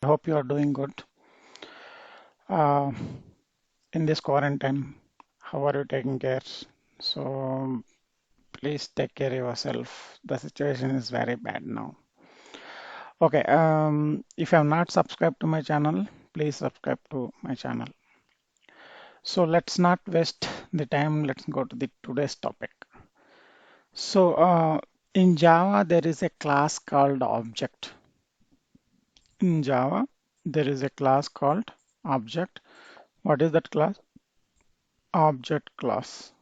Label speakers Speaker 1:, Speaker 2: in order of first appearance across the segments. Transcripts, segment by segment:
Speaker 1: I hope you are doing good. Uh, in this quarantine, how are you taking care? So please take care of yourself. The situation is very bad now. Okay, if you have not subscribed to my channel, please subscribe to my channel. So let's not waste the time. Let's go to the today's topic. So in Java, there is a class called object. In Java, there is a class called object. What is that class? Object class.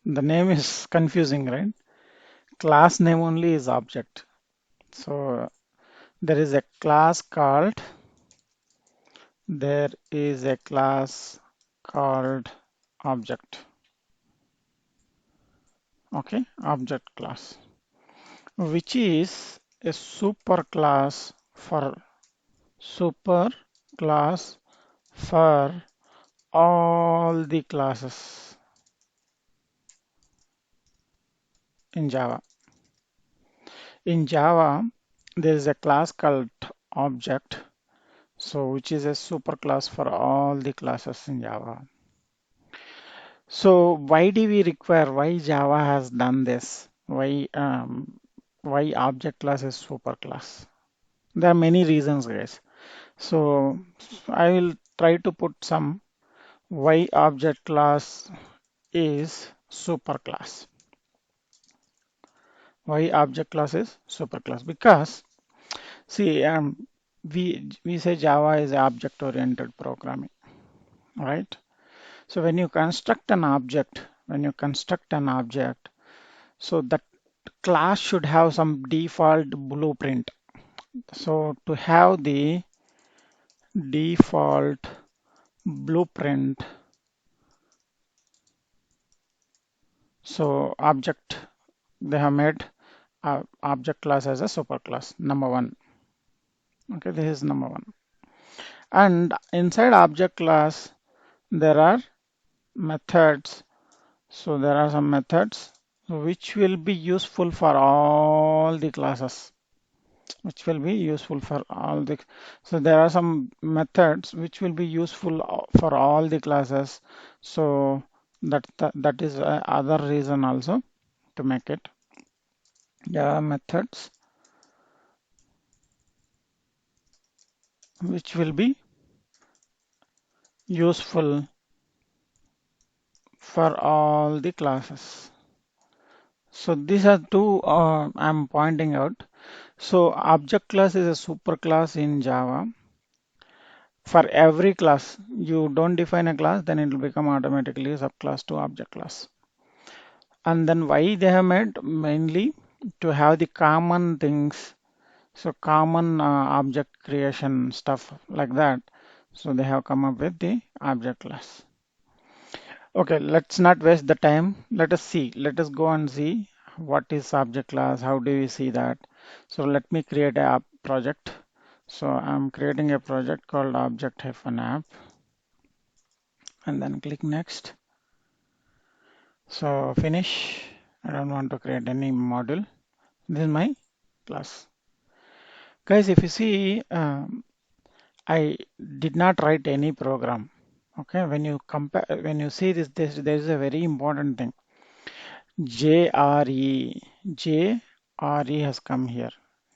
Speaker 1: The name is confusing, right? Class name only is object. So there is a class called object. Okay, object class, which is a super class for all the classes in Java. In Java, there is a class called object, so which is a superclass for all the classes in Java. So why Java has done this? Why object class is superclass? There are many reasons, guys. So I will try to put some why object class is superclass. Why object class is superclass? Because see, we say Java is object-oriented programming, right? So when you construct an object, so that class should have some default blueprint. So to have the default blueprint, so object they have made object class as a superclass, number one. Okay, this is number one. And inside object class, there are methods. So there are some methods which will be useful for all the classes. Which will be useful for all the. So there are some methods which will be useful for all the classes. So that is other reason also to make it. There are methods which will be useful for all the classes. So these are two I'm pointing out. So object class is a superclass in Java. For every class, you don't define a class, then it will become automatically a subclass to object class. And then why they have made mainly to have the common things, so common object creation stuff like that. So they have come up with the object class. Okay, let's not waste the time. Let us see. Let us go and see what is object class. How do we see that? So let me create a project. So I'm creating a project called object-app and then click next. So finish. I don't want to create any module. This is my class. Guys, if you see, I did not write any program. Okay, when you compare, when you see this, there is a very important thing. JRE, JRE has come here.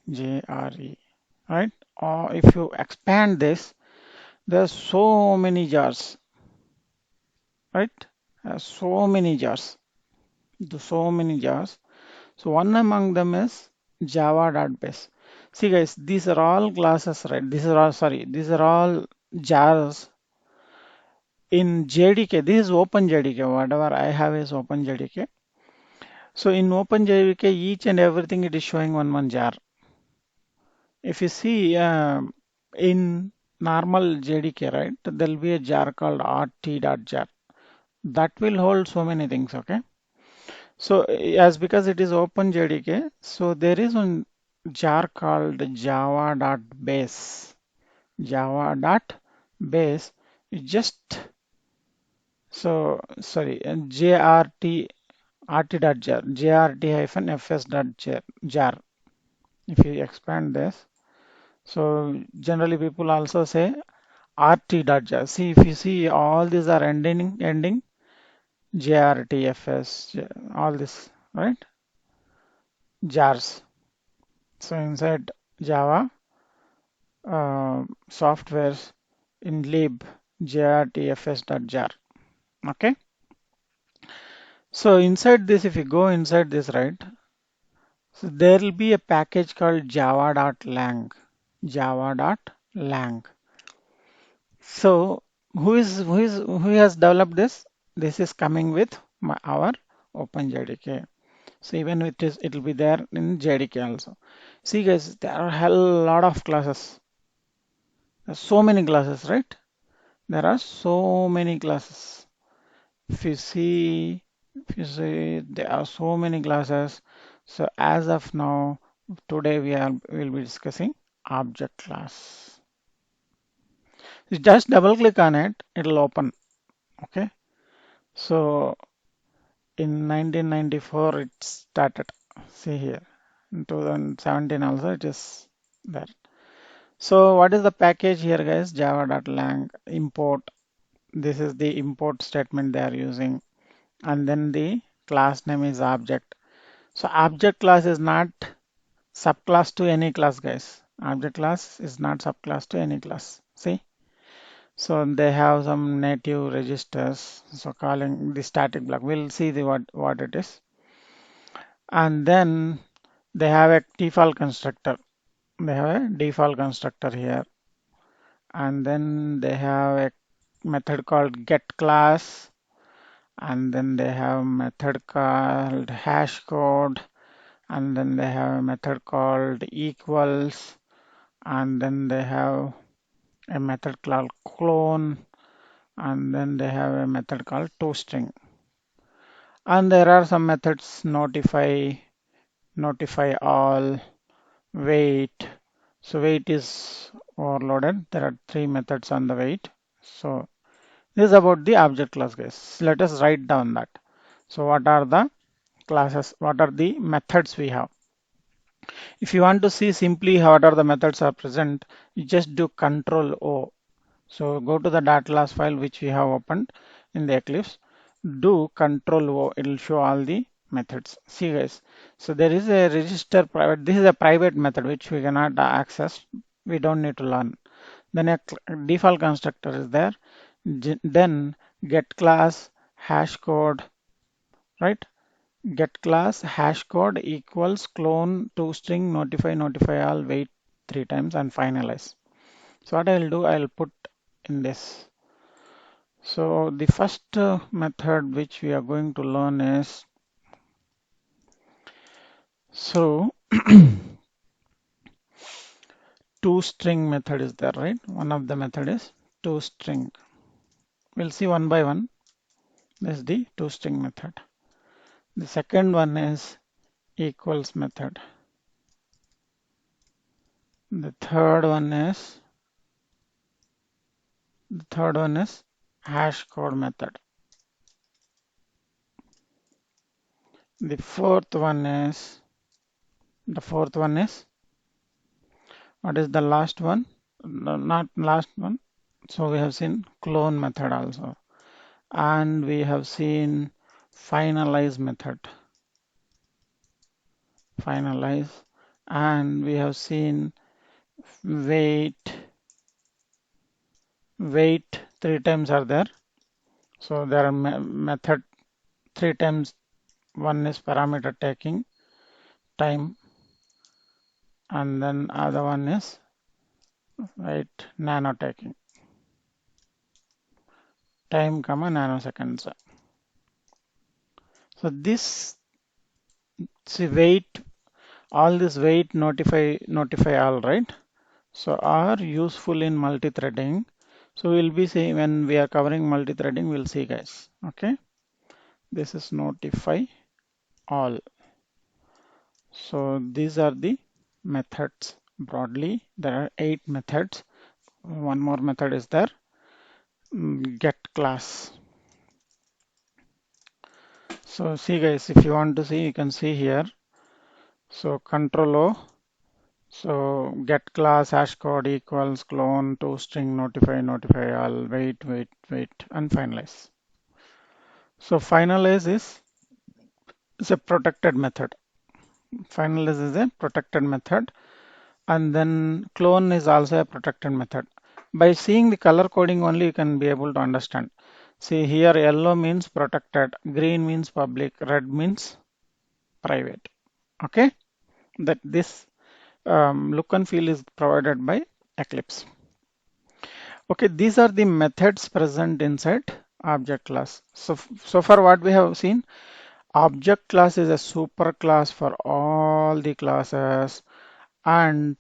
Speaker 1: JRE, right? Or if you expand this, there's so many jars, right? So many jars. So many jars. So one among them is java.base. See guys, these are all classes, right? These are all jars in JDK. This is OpenJDK. Whatever I have is OpenJDK. So in OpenJDK, each and everything it is showing one jar. If you see in normal JDK, right, there'll be a jar called rt.jar. That will hold so many things, okay? So as because it is OpenJDK, so there is one jar called java.base. Java.base is just so sorry jrt rt.jar jrt-fs.jar. If you expand this, So generally people also say rt.jar. See, if you see, all these are ending JRTFS, all this, right? Jars. So inside Java softwares in lib JRTFS.jar. Okay. So inside this, if you go inside this, right? So there will be a package called java.lang. Java.lang. So who has developed this? This is coming with our OpenJDK. So even it will be there in JDK also. See guys, there are a hell lot of classes. There's so many classes, right? There are so many classes. If you see, there are so many classes. So as of now, today will be discussing object class. You just double click on it, it'll open. Okay. So in 1994 it started. See here. In 2017 also it is there. So what is the package here, guys? Java.lang import. This is the import statement they are using. And then the class name is object. So object class is not subclass to any class, guys. Object class is not subclass to any class. See? So they have some native registers. So calling the static block. We'll see what it is. And then they have a default constructor. They have a default constructor here. And then they have a method called get class. And then they have a method called hash code. And then they have a method called equals. And then they have a method called clone. And then they have a method called toString. And there are some methods notify all, wait. So wait is overloaded. There are three methods on the wait. So this is about the object class, guys. Let us write down that. So what are the classes? What are the methods we have? If you want to see simply what are the methods are present, you just do Control O. So go to the dot class file which we have opened in the Eclipse. Do Control O. It will show all the methods. See guys. So there is a register private. This is a private method which we cannot access. We don't need to learn. Then a default constructor is there. Then get class hash code, right? Get class hash code equals clone toString notify all, wait 3 times and finalize. So what I'll do, I'll put in this. So the first method which we are going to learn is, so toString method is there, right? One of the method is toString. We'll see one by one. This is the toString method. The second one is equals method. The third one is hash code method. The fourth one is what is the last one? No, not last one. So we have seen clone method also, and we have seen finalize method. And we have seen wait 3 times are there. So there are method 3 times. One is parameter taking time, and then other one is wait nano taking time comma nanoseconds. So this, see, wait, all this wait notify all, right? So are useful in multi-threading. So we'll be seeing when we are covering multi-threading, we'll see guys. Okay, this is notify all. So these are the methods broadly. There are 8 methods. One more method is there, get class. So see guys, if you want to see, you can see here. So Control O. So get class hash code equals clone to string notify all, wait, and finalize. So finalize is a protected method. Finalize is a protected method, and then clone is also a protected method. By seeing the color coding only, you can be able to understand. See here, yellow means protected, green means public, red means private. Okay, that this look and feel is provided by Eclipse. Okay, these are the methods present inside object class. So far what we have seen, object class is a super class for all the classes. And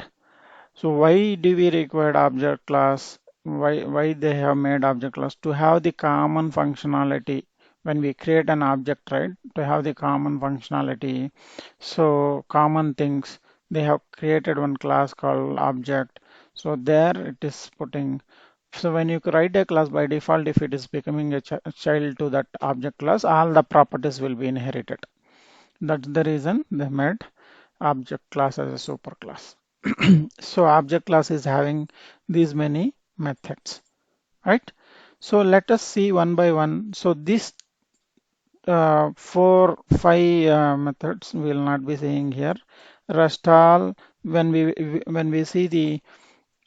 Speaker 1: so why do we require object class? Why they have made object class? To have the common functionality when we create an object, right? To have the common functionality. So common things, they have created one class called object. So there it is putting. So when you write a class by default, if it is becoming a child to that object class, all the properties will be inherited. That's the reason they made object class as a super class. So object class is having these many methods, right? So let us see one by one. So this 5 methods we will not be seeing here. Rest all, when we see the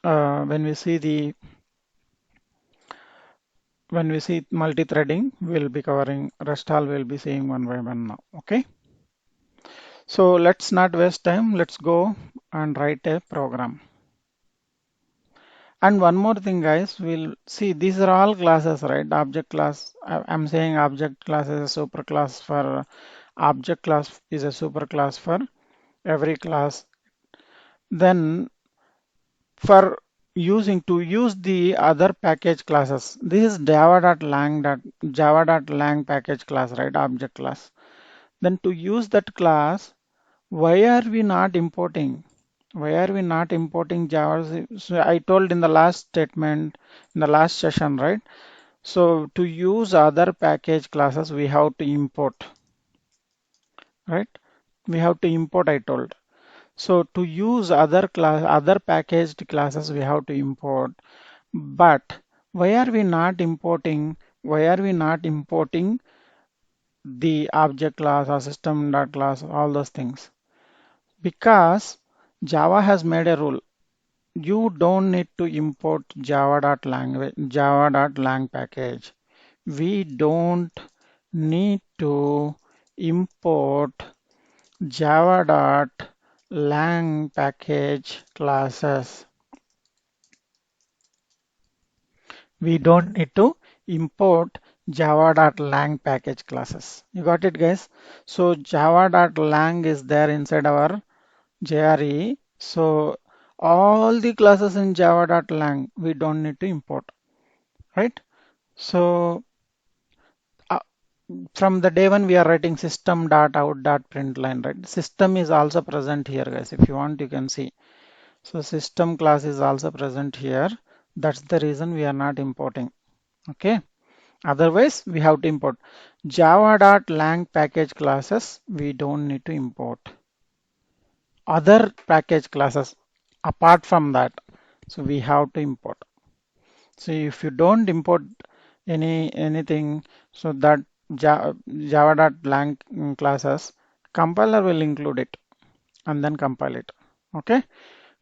Speaker 1: when we see the when we see multi-threading, we'll be covering rest all. We'll be seeing one by one now. Okay. So let's not waste time. Let's go and write a program. And one more thing, guys, we'll see these are all classes, right? Object class. I'm saying object class is a super class for object class is a super class for every class. Then for using to use the other package classes, this is java.lang package class, right? Object class. Then to use that class, why are we not importing? Why are we not importing Java? So I told in the last statement, in the last session, right? So to use other package classes, we have to import, right? We have to import, I told. So to use other packaged classes, we have to import. But why are we not importing? Why are we not importing the object class or system.class, all those things? Because Java has made a rule. You don't need to import java.lang package. We don't need to import java.lang package classes. We don't need to import java.lang package classes. You got it, guys? So java.lang is there inside our JRE. So all the classes in java.lang we don't need to import, right? So from the day one we are writing system.out.println, right? System is also present here, guys. If you want, you can see. So system class is also present here. That's the reason we are not importing. Okay. Otherwise, we have to import java.lang package classes. We don't need to import other package classes apart from that. So we have to import. So if you don't import anything, so that java.lang classes, compiler will include it and then compile it. Okay,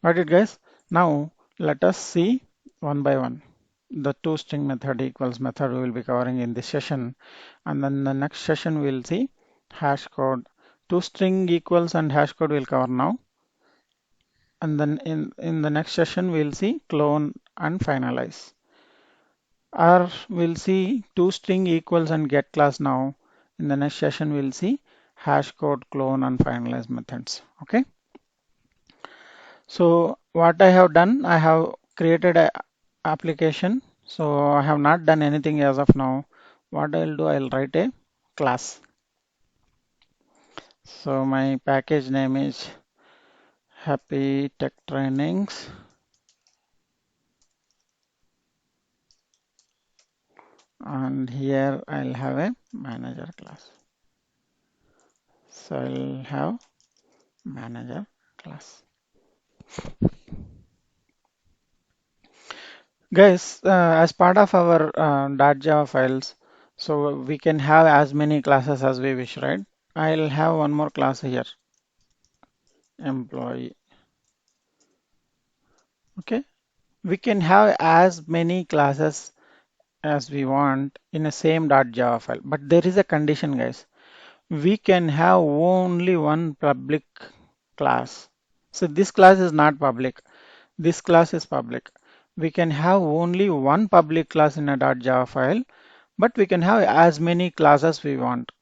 Speaker 1: got it, guys? Now let us see one by one. The toString method equals method we will be covering in this session, and then the next session we'll see hash code. ToString equals and hash code will cover now, and then in the next session we'll see clone and finalize. Or we'll see toString equals and get class now. In the next session, we'll see hash code, clone, and finalize methods. Okay. So what I have done, I have created a application. So I have not done anything as of now. What I'll do, I'll write a class. So my package name is Happy Tech Trainings. And here I'll have a manager class. So I'll have manager class. Guys, as part of our .java files, so we can have as many classes as we wish, right? I'll have one more class here, employee. Okay, we can have as many classes as we want in a same .java file, but there is a condition, guys. We can have only one public class. So this class is not public. This class is public. We can have only one public class in a .java file, but we can have as many classes we want.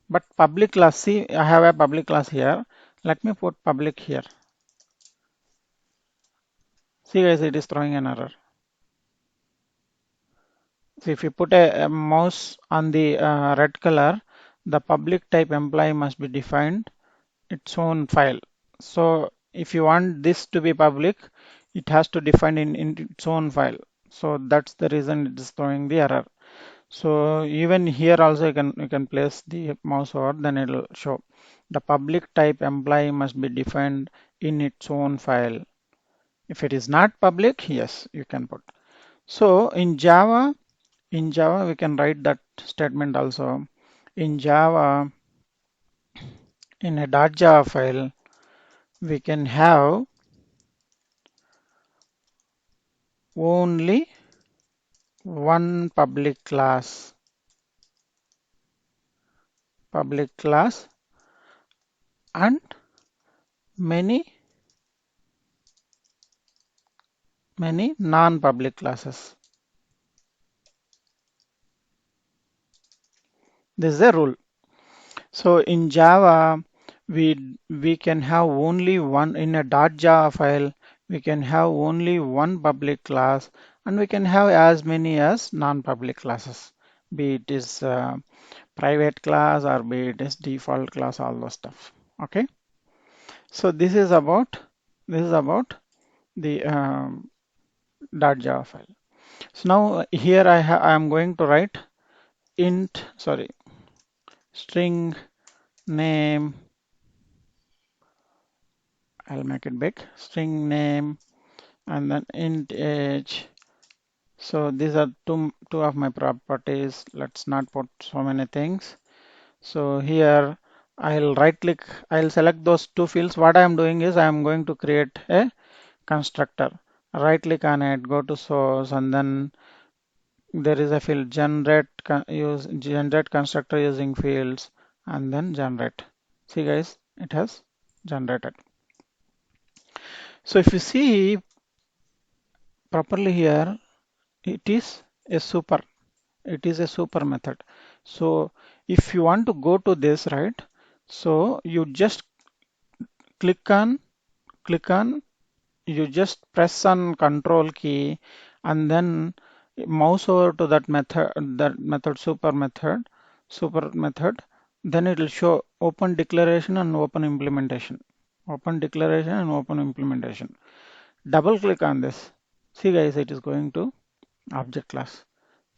Speaker 1: But public class, see, I have a public class here. Let me put public here. See guys, it is throwing an error. So if you put a mouse on the red color, the public type employee must be defined its own file. So if you want this to be public, it has to define in its own file. So that's the reason it is throwing the error. So even here also you can place the mouse over, then it will show. The public type employee must be defined in its own file. If it is not public, yes, you can put. So in Java we can write that statement also. In Java, in a .java file, we can have only one public class and many non-public classes. This is a rule. So in Java, we can have only one in a .java file. We can have only one public class, and we can have as many as non-public classes, be it is private class or be it is default class, all those stuff. Okay. So this is about the .java file. So now here I am going to write string name. I'll make it big. String name and then int age. So these are two of my properties. Let's not put so many things. So here I'll right click. I'll select those two fields. What I am doing is I am going to create a constructor. Right click on it, go to source, and then there is a field generate constructor using fields, and then generate. See guys, it has generated. So if you see properly here, it is a super method. So if you want to go to this, right, so you just click on you just press on control key and then mouse over to that method super method, then it will show open declaration and open implementation. Double click on this. See guys, it is going to object class.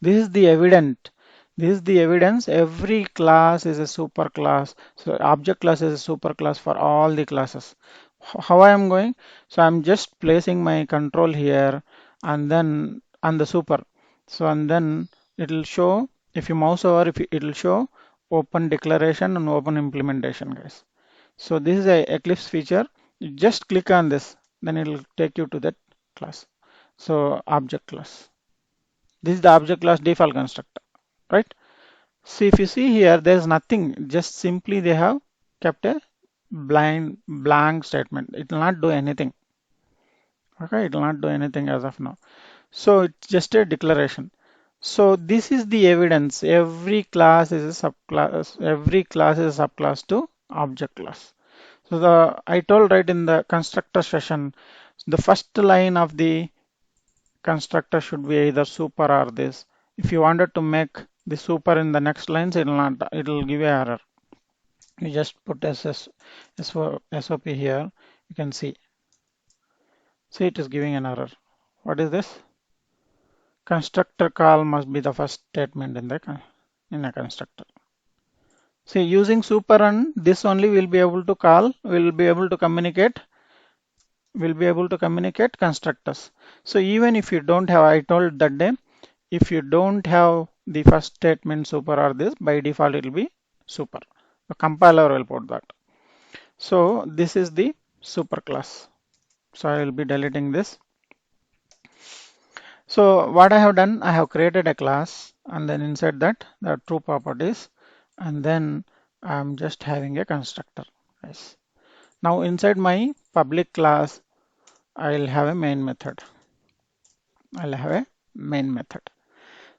Speaker 1: This is the evidence. Every class is a super class. So object class is a super class for all the classes. How I am going? So I'm just placing my control here and then on the super. So and then it will show, if you mouse over, it will show open declaration and open implementation, guys. So this is a Eclipse feature. You just click on this, then it will take you to that class. So object class. This is the object class default constructor, right? See, if you see here, there's nothing, just simply they have kept a blank statement. It will not do anything. Okay, it will not do anything as of now. So it's just a declaration. So this is the evidence. Every class is a subclass to object class. So I told right in the constructor session, the first line of the constructor should be either super or this. If you wanted to make the super in the next lines, it will give a error. You just put SOP here. You can see it is giving an error. What is this? Constructor call must be the first statement in a constructor. See, using super and this only will be able to communicate will be able to communicate constructors. So even if you don't have, I told that day, if you don't have the first statement super or this, by default it will be super. The compiler will put that. So this is the super class. So I will be deleting this. So what I have done, I have created a class and then inside that there are true properties and then I'm just having a constructor. Yes. Now inside my public class, I'll have a main method. I'll have a main method.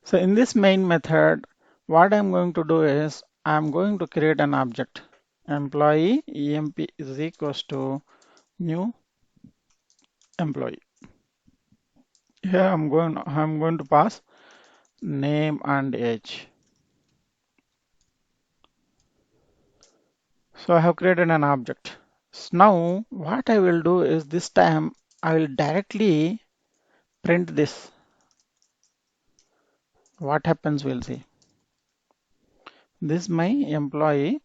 Speaker 1: So in this main method, what I'm going to do is I'm going to create an object. Employee emp is equals to new employee. Here I'm going to pass name and age. So I have created an object. So now what I will do is this time I will directly print this. What happens we'll see. This is my employee.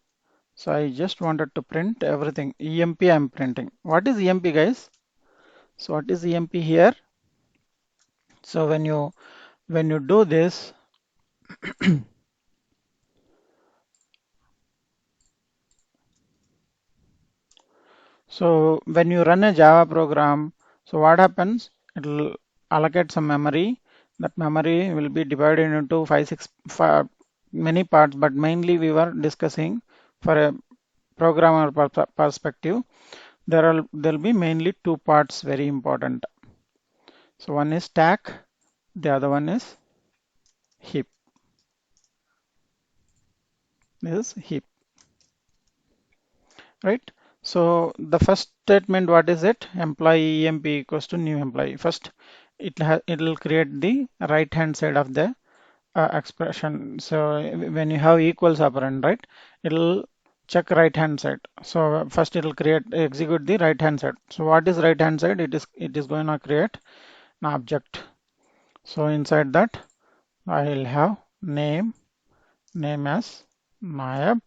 Speaker 1: So I just wanted to print everything. EMP I'm printing. What is EMP guys? So what is EMP here? So when you do this, so when you run a Java program, so what happens? It will allocate some memory. That memory will be divided into five, many parts, but mainly we were discussing for a programmer perspective. There'll be mainly two parts very important. So one is stack, the other one is heap. This is heap, right? So the first statement, what is it? Employee emp equals to new employee. First, it will create the right hand side of the expression. So when you have equals operand, right, it'll check right hand side. So first it will execute the right hand side. So what is right hand side? It is going to create an object. So inside that I will have name as Nayab.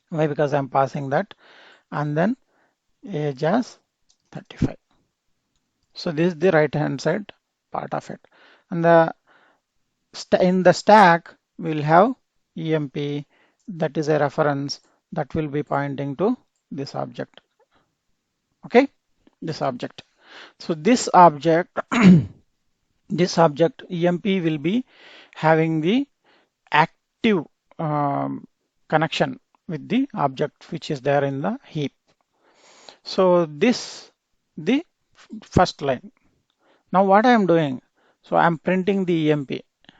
Speaker 1: Why? Because I'm passing that, and then age as 35. So this is the right hand side part of it. And in the stack we'll have emp, that is a reference that will be pointing to this object. Okay, this object. So this object this object emp will be having the active connection with the object which is there in the heap. So this the first line. Now what I am doing? So I'm printing the emp.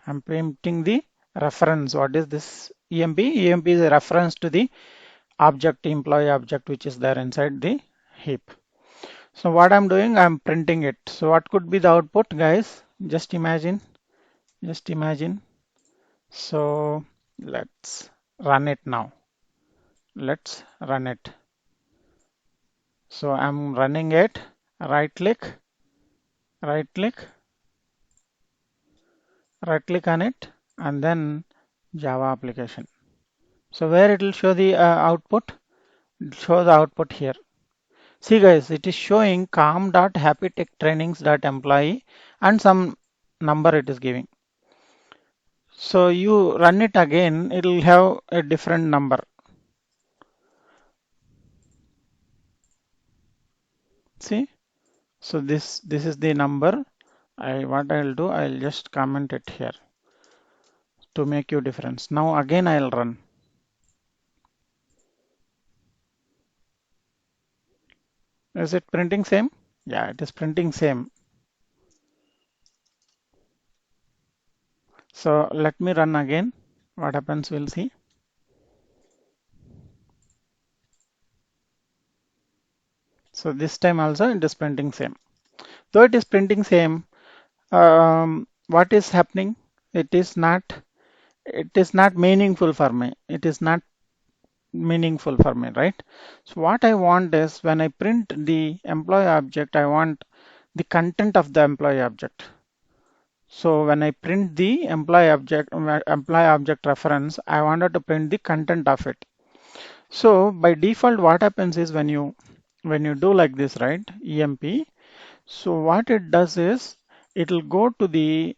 Speaker 1: I'm printing the reference. What is this emp? Emp is a reference to the object, employee object, which is there inside the heap. So what I'm doing, I'm printing it. So what could be the output, guys? Just imagine. Just imagine. So let's run it now. Let's run it. So I'm running it. Right click on it, and then Java application. So where it will show the output? Show the output here. See guys, it is showing com.happytechtrainings.employee and some number it is giving. So you run it again, it will have a different number. See, so this is the number. What I'll do, I'll just comment it here to make you difference. Now again I'll run. Is it printing same? Yeah, it is printing same. So let me run again. What happens, we'll see. So this time also it is printing same. Though it is printing same, what is happening? It is not meaningful for me. It is not meaningful for me, right? So what I want is when I print the employee object, I want the content of the employee object. So when I print the employee object reference, I wanted to print the content of it. So by default, what happens is when you when you do like this, right, emp, so what it does is it will go to the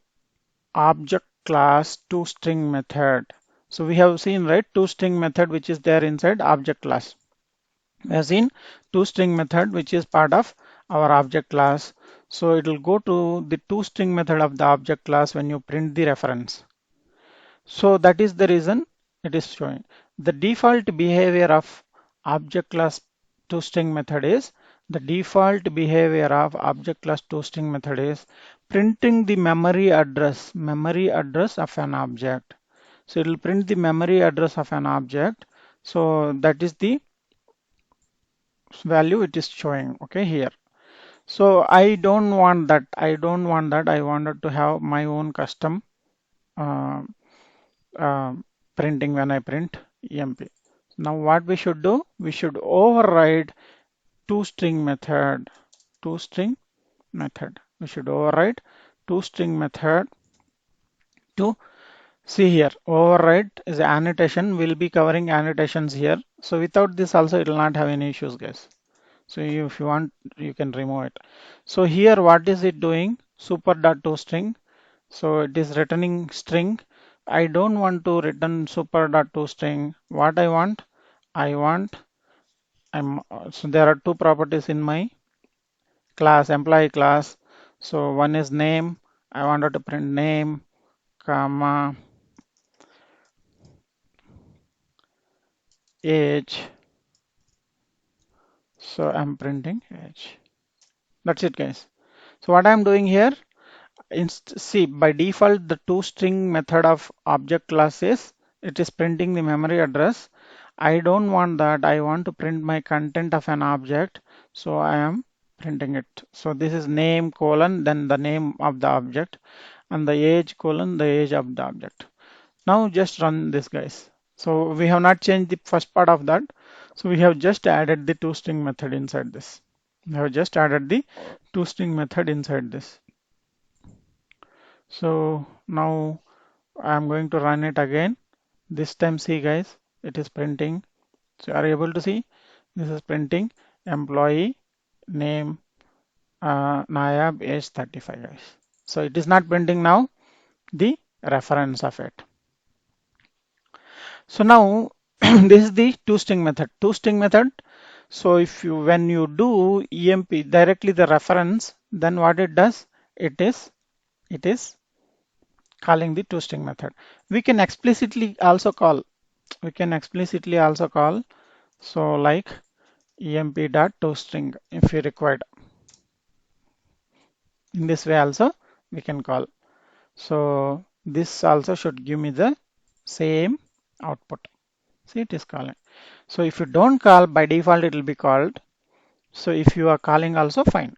Speaker 1: object class toString method. So we have seen, right, toString method which is there inside object class. We have seen toString method which is part of our object class. So it will go to the toString method of the object class when you print the reference. So that is the reason it is showing. The default behavior of object class toString method is printing the memory address of an object. So it will print the memory address of an object. So that is the value it is showing, okay, here. So I don't want that. I wanted to have my own custom uh, uh, printing when I print emp. Now what we should do? We should override toString method. toString method. We should override toString method to see here. Override is annotation. We'll be covering annotations here. So without this also it will not have any issues, guys. So if you want, you can remove it. So here what is it doing? Super.toString. So it is returning string. I don't want to return super.toString. What I want? I want, so there are two properties in my class, employee class. So one is name. I wanted to print name, comma, age. So I'm printing age. That's it, guys. So what I'm doing here, see, by default, the toString method of object class is it is printing the memory address. I don't want that. I want to print my content of an object. So I am printing it. So this is name colon, then the name of the object, and the age colon, the age of the object. Now just run this, guys. So we have not changed the first part of that. So we have just added the toString method inside this. We have just added the toString method inside this. So now I'm going to run it again. This time, see, guys, it is printing. So are you able to see? This is printing employee name Nayab age 35, guys. So it is not printing now the reference of it. So now this is the toString method. toString method. So if you, when you do emp directly the reference, then what it does? It is calling the toString method. We can explicitly also call. So like emp.toString if you required. In this way also we can call. So this also should give me the same output. See, it is calling. So if you don't call, by default it will be called. So if you are calling also, fine.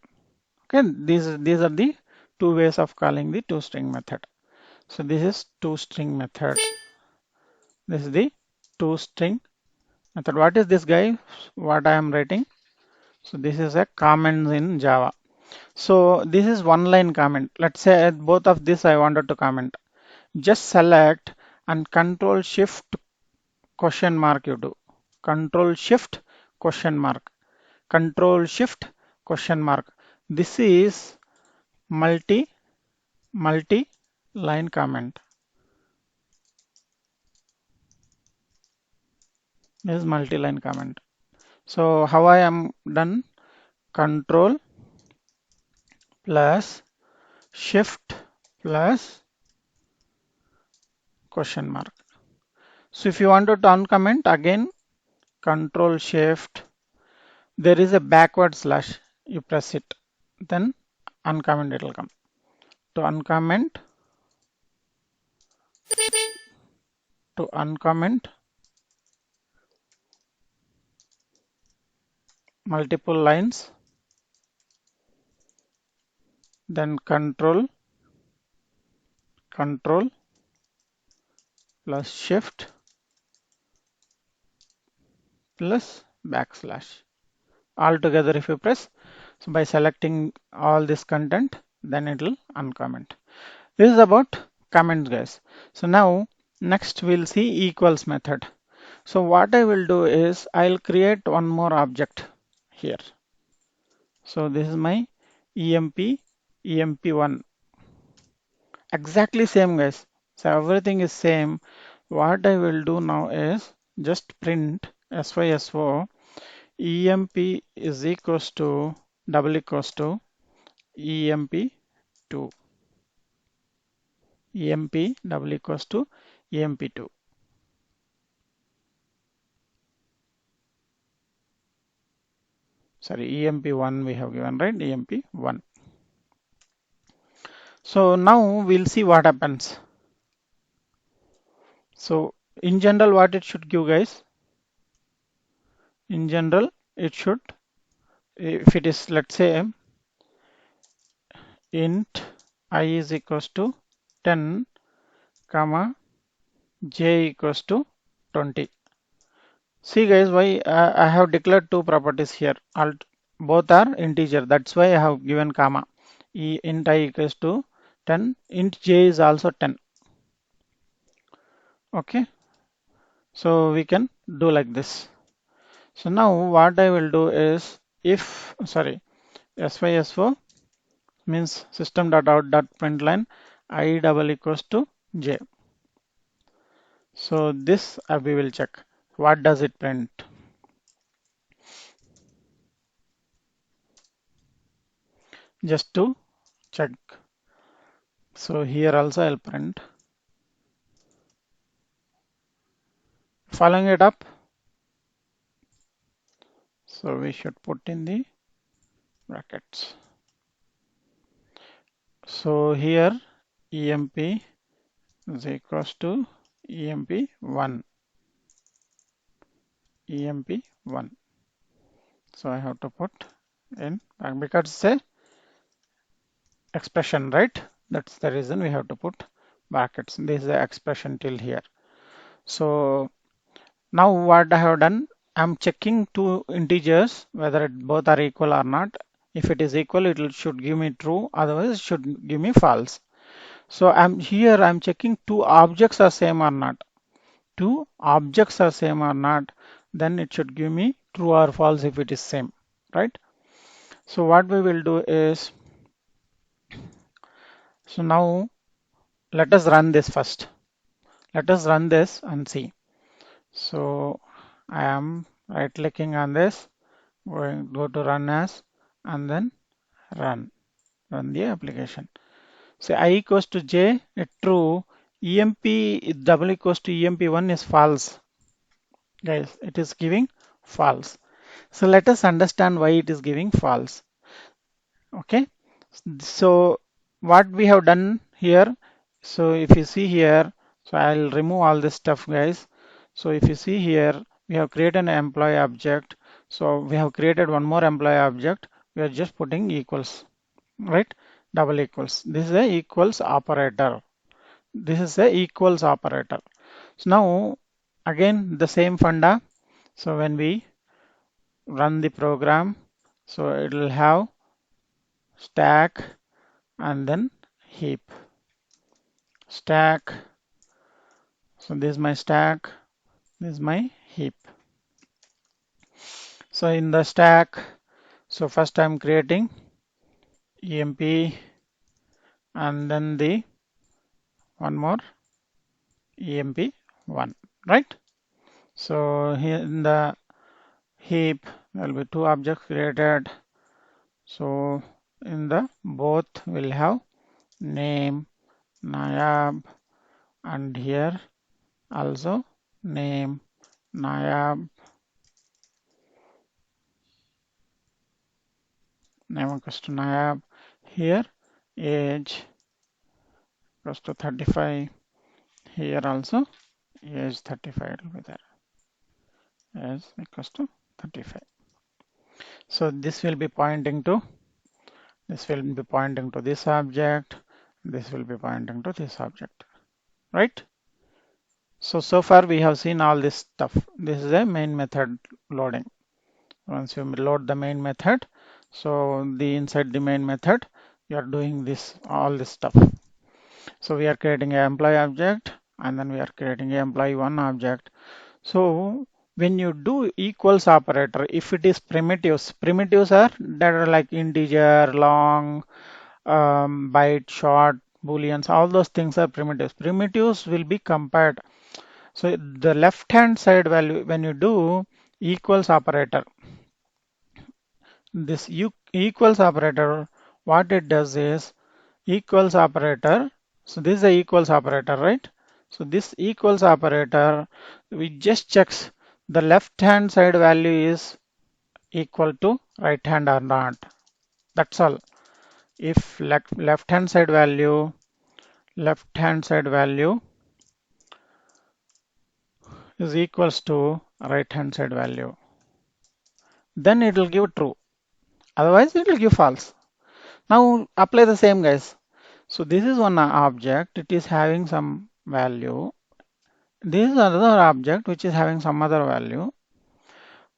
Speaker 1: Okay, these are the two ways of calling the toString method. So this is toString method. This is the toString method. What is this, guy? What I am writing? So this is a comment in Java. So this is one line comment. Let's say both of this I wanted to comment. Just select and Control Shift question mark you do. Control Shift question mark. Control Shift question mark. This is multi line comment. This is multi-line comment. So how I am done? Control plus Shift plus question mark. So if you wanted to uncomment, again Control Shift, there is a backward slash, you press it, then uncomment, it will come. To uncomment multiple lines, then control plus Shift plus backslash. All together if you press, so by selecting all this content, then it will uncomment. This is about comments, guys. So now next we'll see equals method. So what I will do is I'll create one more object here. So this is my emp1, exactly same guys. So everything is same. What I will do now is just print SYSO emp is equals to double equals to emp2, emp double equals to emp2. Sorry, emp1 we have given, right? emp1. So now we'll see what happens. So in general, what it should give, guys? In general, it should, if it is, let's say, int I is equals to 10, comma, j equals to 20. See, guys, why I have declared two properties here. Both are integer. That's why I have given comma. Int I equals to 10. Int j is also 10. Okay. So we can do like this. So now what I will do is if, sorry, SYSO means system.out.println I double equals to j. So this we will check. What does it print? Just to check. So here also I'll print. Following it up. So we should put in the brackets. So here emp is equals to emp1. emp1. So I have to put in because it's a expression, right? That's the reason we have to put brackets. This is the expression till here. So now what I have done, I'm checking two integers whether both are equal or not. If it is equal, it should give me true, otherwise it should give me false. So I'm checking two objects are same or not. Two objects are same or not, then it should give me true or false if it is same, right? So what we will do is, so now let us run this first. Let us run this and see. So I am right clicking on this, go to run as, and then run the application. Say I equals to j, true. Emp double equals to emp1 is false. Guys, it is giving false. So let us understand why it is giving false. Okay. So what we have done here, so if you see here, so I'll remove all this stuff, guys. So if you see here, we have created an employee object. So we have created one more employee object. We are just putting equals, right? Double equals. This is a equals operator. This is a equals operator. So now again the same funda. So when we run the program, so it will have stack and then heap. Stack. So this is my stack. This is my heap. So in the stack, so first I'm creating emp and then the one more emp1, right? So here in the heap there will be two objects created. So in the both will have name, Nayab, and here also name, Nayab, name equals to Nayab. Here age equals to 35. Here also age 35 will be there. Age equals to 35. So this will be pointing to this object. This will be pointing to this object, right? So far we have seen all this stuff. This is a main method loading. Once you load the main method, so the inside the main method, you are doing this all this stuff. So we are creating an employee object and then we are creating an employee1 object. So when you do equals operator, if it is primitives are that are like integer, long, byte, short, booleans, all those things are primitives. Primitives will be compared. So the left hand side value, when you do equals operator, this equals operator, what it does is equals operator. So this is a equals operator, right? So this equals operator, we just checks the left hand side value is equal to right hand or not. That's all. If left hand side value is equals to right hand side value, then it will give true. Otherwise, it will give false. Now apply the same, guys. So this is one object. It is having some value. This is another object which is having some other value.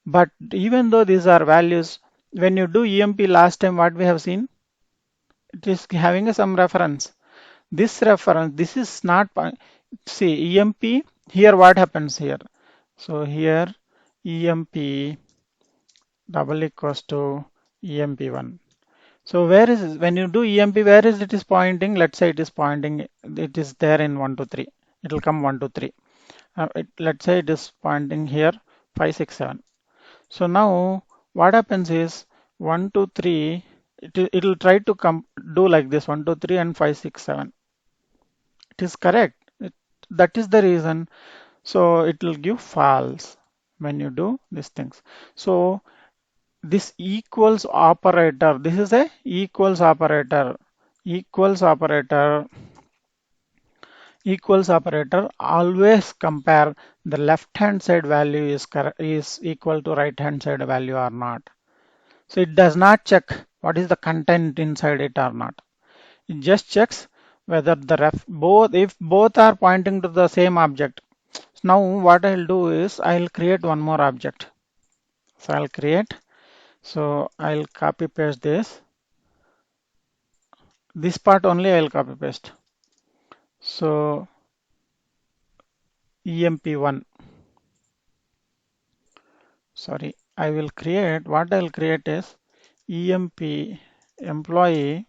Speaker 1: But even though these are values, when you do EMP last time, what we have seen, it is having some reference. This reference, this is not, see EMP, here what happens here? So here EMP double equals to EMP1. So where is, when you do EMP, where is it is pointing? Let's say it is pointing, it is there in 1 to 3. It will come 1 to 3. Let's say it is pointing here 5, 6, 7. So now what happens is 1, 2, 3, it will try to come do like this 1, 2, 3 and 5, 6, 7. It is correct. That is the reason. So it will give false when you do these things. So this equals operator, this is a equals operator. Equals operator always compare the left hand side value is equal to right hand side value or not. So it does not check what is the content inside it or not. It just checks whether if both are pointing to the same object. Now what I'll do is I'll create one more object. So I'll copy paste this. This part only I'll copy paste. So EMP1. Sorry, I'll create is EMP employee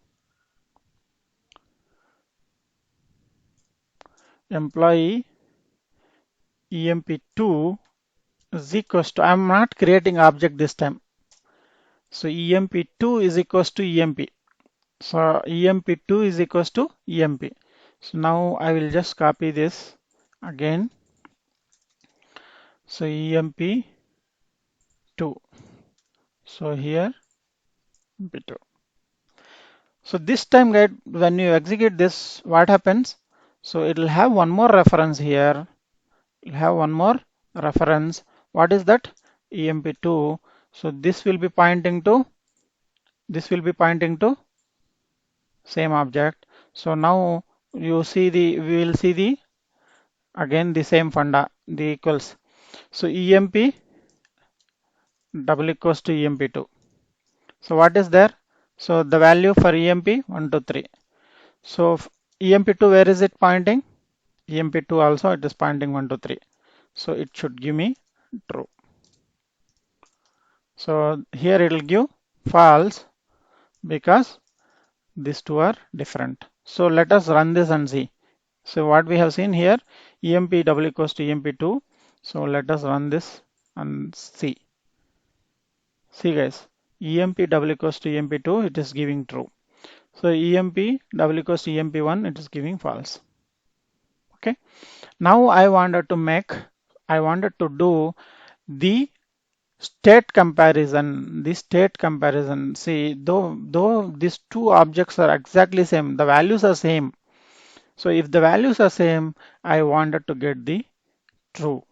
Speaker 1: EMP2 is equals to, I'm not creating object this time. So EMP2 is equals to EMP. So EMP2 is equals to EMP. So now I will just copy this again. So EMP2. So here EMP2. So this time, guys, when you execute this, what happens? So it will have one more reference here. It'll have one more reference. What is that? EMP2. So this will be pointing to same object. So now we will see the again the same funda, the equals. So EMP double equals to EMP2. So what is there? So the value for EMP 1, 2, 3. So EMP2, where is it pointing? EMP2 also it is pointing 1, 2, 3. So it should give me true. So here it will give false because these two are different. So let us run this and see. So what we have seen here, EMP double equals to EMP2. So let us run this and see. See guys, EMP double equals to EMP2, it is giving true. So EMP double equals to EMP1, it is giving false. Okay. Now I wanted to do the state comparison. See, though these two objects are exactly same, the values are same. So if the values are same, I wanted to get the true.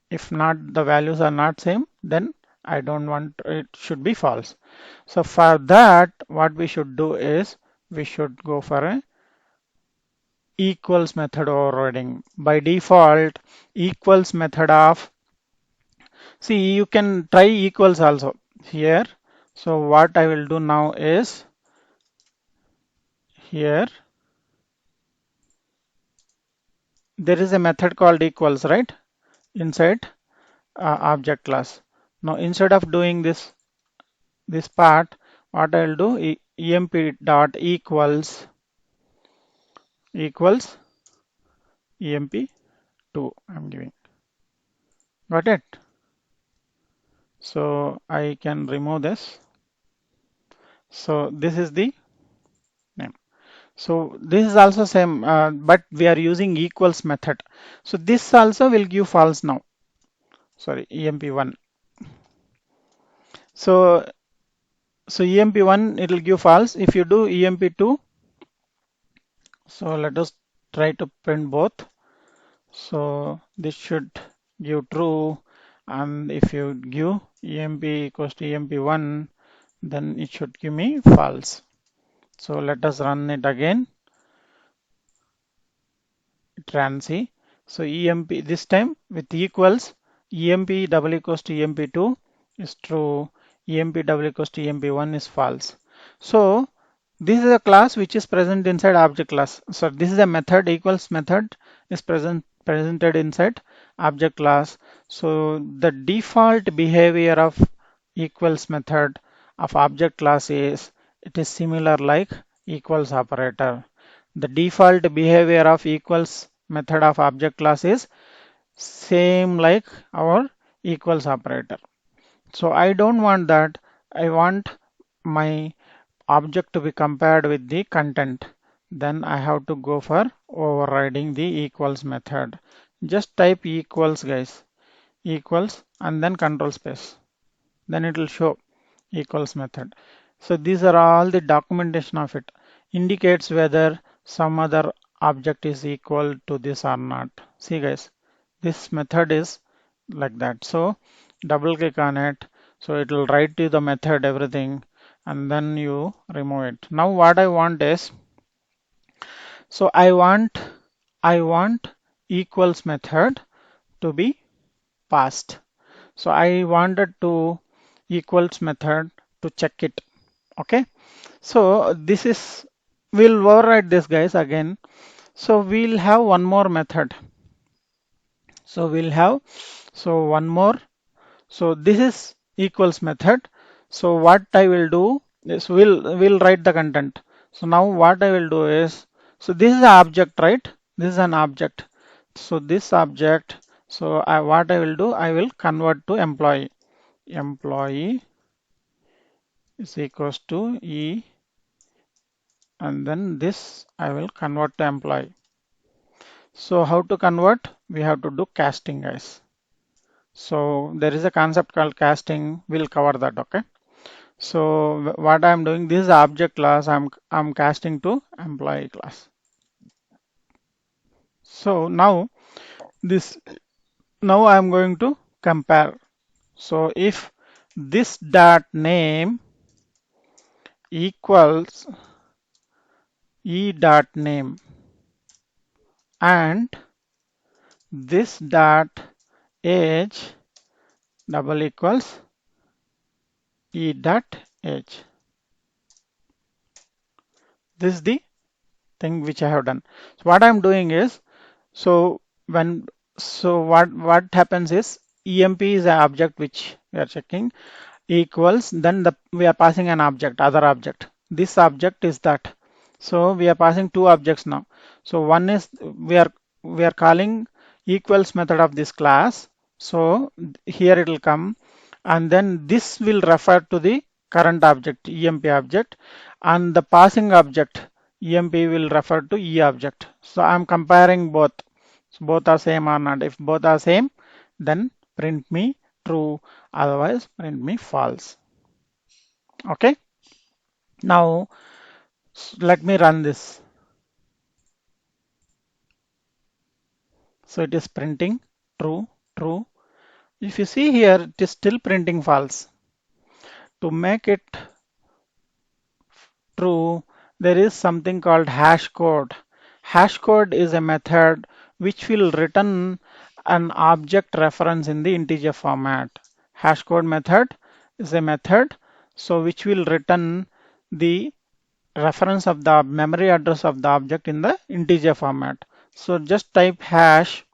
Speaker 1: If not, the values are not same, then I don't want, it should be false. So for that, what we should do is we should go for a equals method overriding. By default, equals method of, see, you can try equals also here. So what I will do now is here there is a method called equals, right? Inside object class. Now instead of doing this part, what I'll do, emp dot equals emp2 I'm giving. Got it? So I can remove this. So this is the name. So this is also same, but we are using equals method. So this also will give false now. Sorry, emp1. So emp1 it will give false. If you do emp2, so let us try to print both. So this should give true, and if you give emp equals to emp1, then it should give me false. So let us run it again. Transy. So emp this time with equals emp double equals to emp2 is true, emp double equals to emp1 is false. So this is a class which is present inside object class. So this is a method, equals method is presented inside object class. So the default behavior of equals method of object class is it is similar like equals operator. The default behavior of equals method of object class is same like our equals operator. So I don't want that. I want my object to be compared with the content. Then I have to go for overriding the equals method. Just type equals, guys, equals, and then control space. Then it will show equals method. So these are all the documentation of it. Indicates whether some other object is equal to this or not. See guys, this method is like that. So double click on it. So it will write to the method everything, and then you remove it. Now what I want is, so I want equals method to be passed. So I wanted to equals method to check it. Okay. So this is, we'll override this guys again. So we'll have one more method. So we'll have, so one more. So this is equals method. So what I will do is we'll write the content. So now what I will do is, so this is an object, right? This is an object. So this object, so what I will do, I will convert to employee. Employee is equals to E, and then this I will convert to employee. So how to convert? We have to do casting, guys. So there is a concept called casting. We'll cover that. Okay. So what I'm doing, this is object class. I'm casting to employee class. So now this, now I'm going to compare. So if this dot name equals E dot name, and this dot age double equals E dot age. This is the thing which I have done. So what I'm doing is, so what happens is emp is an object which we are checking, equals, then we are passing an object, other object. This object is that. So we are passing two objects now. So one is we are calling equals method of this class. So here it will come, and then this will refer to the current object, emp object, and the passing object emp will refer to e object. So I'm comparing both. So both are same or not. If both are same, then print me true, otherwise print me false. Okay. Now let me run this. So it is printing true, true. If you see here, it is still printing false. To make it true, there is something called hash code. Hash code is a method which will return an object reference in the integer format. Hash code method is a method so which will return the reference of the memory address of the object in the integer format. So just type hash,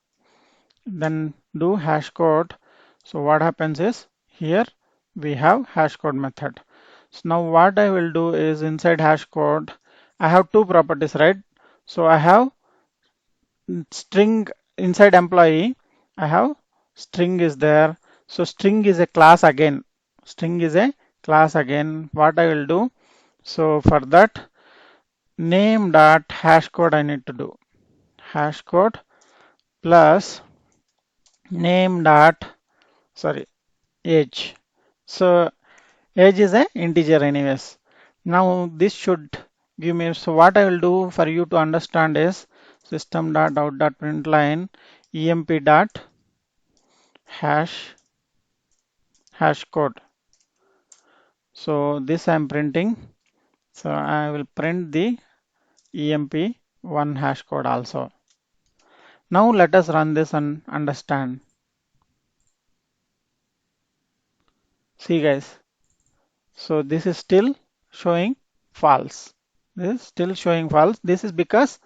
Speaker 1: then do hash code. So what happens is here we have hash code method. So now what I will do is inside hash code, I have two properties, right? So I have string inside employee, I have string is there. So string is a class again. String is a class again. What I will do? So for that name dot hash code I need to do. Hash code plus name dot sorry age. So age is a integer anyways. Now this should give me, so what I will do for you to understand is system dot out dot println emp dot hash code. So this I am printing. So I will print the emp1 hash code also. Now let us run this and understand. See guys, so this is still showing false. This is still showing false. This is because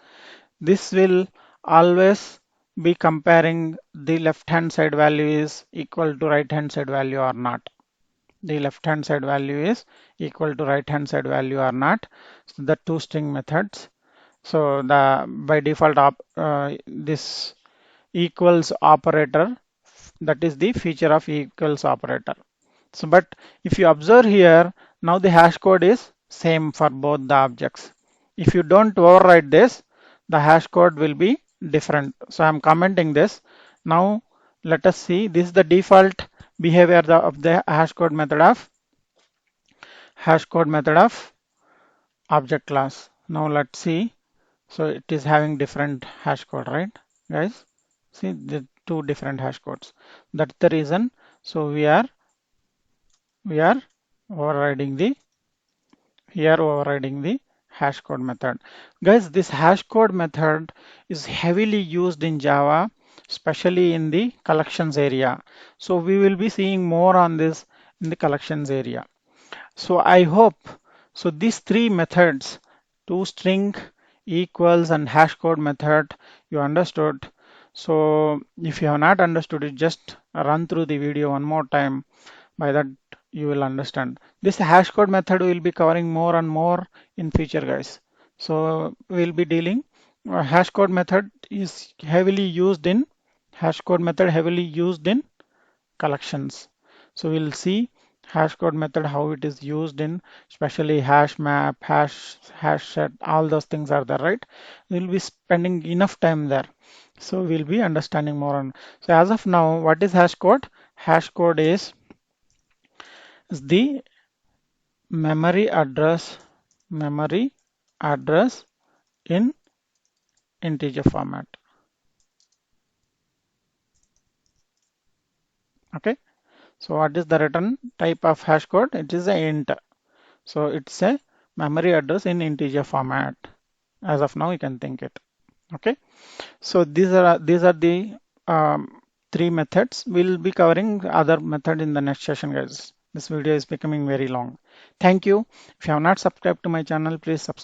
Speaker 1: this will always be comparing the left hand side value is equal to right hand side value or not. The left hand side value is equal to right hand side value or not. So the two string methods. So the by default this equals operator, that is the feature of equals operator. So but if you observe here, now the hash code is same for both the objects. If you don't override this, the hash code will be different. So I'm commenting this. Now let us see, this is the default behavior of the hash code method of object class. Now let's see. So it is having different hash code, right guys? See the two different hash codes. That's the reason. So we are overriding the hash code method. Guys, this hash code method is heavily used in Java, especially in the collections area. So we will be seeing more on this in the collections area. So I hope, so these three methods, toString, equals and hash code method, you understood. So if you have not understood it, just run through the video one more time. By that you will understand. This hash code method will be covering more and more in future guys. So we'll be dealing hash code method is heavily used in collections. So we'll see hash code method how it is used in especially hash map, hash set, all those things are there, right? We'll be spending enough time there. So we'll be understanding more on. So as of now, what is hash code? Hash code is the memory address in integer format. Okay. So what is the return type of hash code? It is a int. So it's a memory address in integer format. As of now, you can think it. Okay. So these are the three methods. We'll be covering other method in the next session, guys. This video is becoming very long. Thank you. If you have not subscribed to my channel, please subscribe.